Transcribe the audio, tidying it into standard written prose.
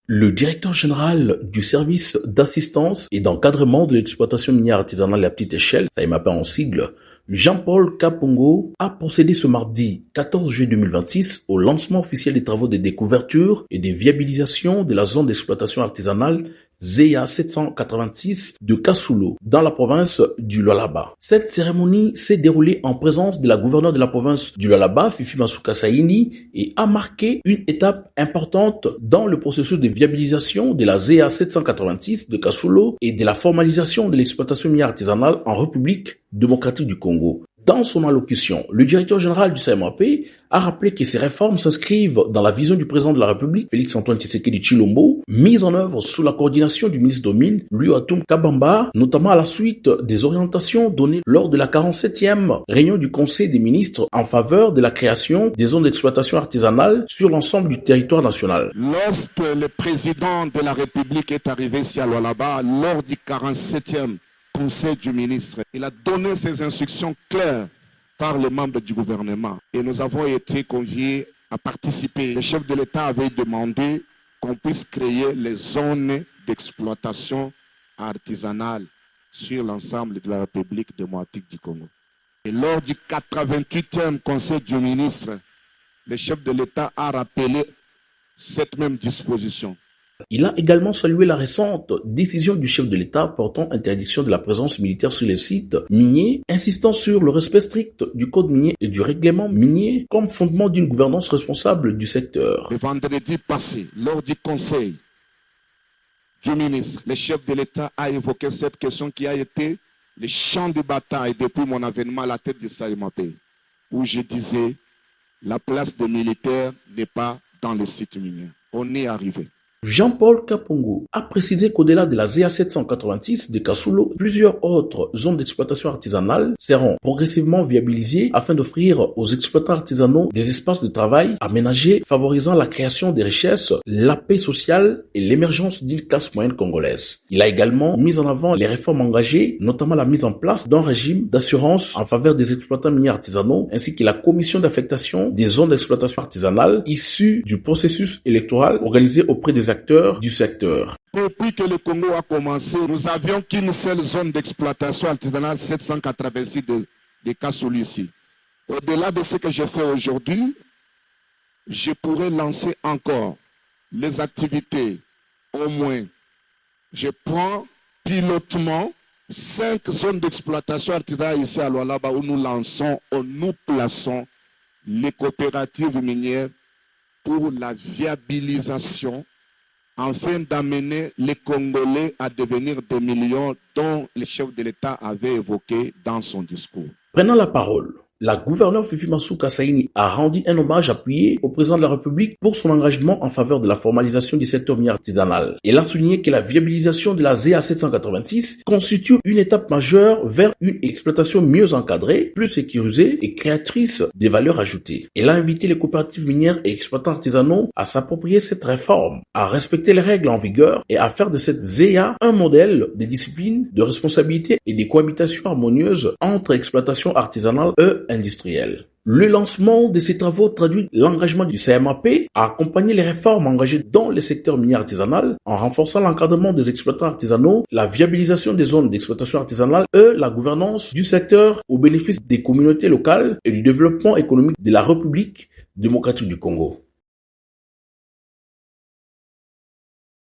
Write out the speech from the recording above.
Le directeur général du service d'assistance et d'encadrement de l'exploitation minière artisanale à petite échelle, SAEMAPE en sigle, Jean-Paul Kapongo a procédé ce mardi 14 juillet 2026 au lancement officiel des travaux de découverture et de viabilisation de la zone d'exploitation artisanale ZEA 786 de Kasulu dans la province du Lualaba. Cette cérémonie s'est déroulée en présence de la gouverneure de la province du Lualaba, Fifi Masuka Saini, et a marqué une étape importante dans le processus de viabilisation de la ZEA 786 de Kasulu et de la formalisation de l'exploitation minière artisanale en République démocratique du Congo. Dans son allocution, le directeur général du SAEMAPE a rappelé que ces réformes s'inscrivent dans la vision du président de la République, Félix-Antoine Tshisekedi Tshilombo, mise en œuvre sous la coordination du ministre des Mines, Louis-Atum Kabamba, notamment à la suite des orientations données lors de la 47e réunion du Conseil des ministres en faveur de la création des zones d'exploitation artisanale sur l'ensemble du territoire national. Lorsque le président de la République est arrivé ici à Lualaba, lors du 47e Conseil du ministre, il a donné ses instructions claires par les membres du gouvernement. Et nous avons été conviés à participer. Le chef de l'État avait demandé qu'on puisse créer les zones d'exploitation artisanale sur l'ensemble de la République démocratique du Congo. Et lors du 88e Conseil du ministre, le chef de l'État a rappelé cette même disposition. Il a également salué la récente décision du chef de l'État portant interdiction de la présence militaire sur les sites miniers, insistant sur le respect strict du code minier et du règlement minier comme fondement d'une gouvernance responsable du secteur. Le vendredi passé, lors du conseil du ministre, le chef de l'État a évoqué cette question qui a été le champ de bataille depuis mon avènement à la tête de SAEMAPE, où je disais la place des militaires n'est pas dans les sites miniers. On est arrivé. Jean-Paul Kapongo a précisé qu'au-delà de la ZEA 786 de Kasulu, plusieurs autres zones d'exploitation artisanale seront progressivement viabilisées afin d'offrir aux exploitants artisanaux des espaces de travail aménagés favorisant la création des richesses, la paix sociale et l'émergence d'une classe moyenne congolaise. Il a également mis en avant les réformes engagées, notamment la mise en place d'un régime d'assurance en faveur des exploitants miniers artisanaux ainsi que la commission d'affectation des zones d'exploitation artisanale issues du processus électoral organisé auprès des acteurs du secteur. Depuis que le Congo a commencé, nous n'avions qu'une seule zone d'exploitation artisanale 786 de Kasulu ici. Au-delà de ce que j'ai fait aujourd'hui, je pourrais lancer encore les activités. Au moins, je prends pilotement 5 zones d'exploitation artisanale ici à Lualaba où nous lançons, où nous plaçons les coopératives minières pour la viabilisation afin d'amener les Congolais à devenir des millions dont le chef de l'État avait évoqué dans son discours. Prenant la parole, la gouverneure Fifi Masuka Saini a rendu un hommage appuyé au président de la République pour son engagement en faveur de la formalisation du secteur minier artisanal. Elle a souligné que la viabilisation de la ZEA 786 constitue une étape majeure vers une exploitation mieux encadrée, plus sécurisée et créatrice de valeur ajoutée. Elle a invité les coopératives minières et exploitants artisanaux à s'approprier cette réforme, à respecter les règles en vigueur et à faire de cette ZEA un modèle de discipline, de responsabilité et de cohabitation harmonieuse entre exploitation artisanale et industrielle. Le lancement de ces travaux traduit l'engagement du SAEMAPE à accompagner les réformes engagées dans le secteur minier artisanal en renforçant l'encadrement des exploitants artisanaux, la viabilisation des zones d'exploitation artisanale et la gouvernance du secteur au bénéfice des communautés locales et du développement économique de la République démocratique du Congo.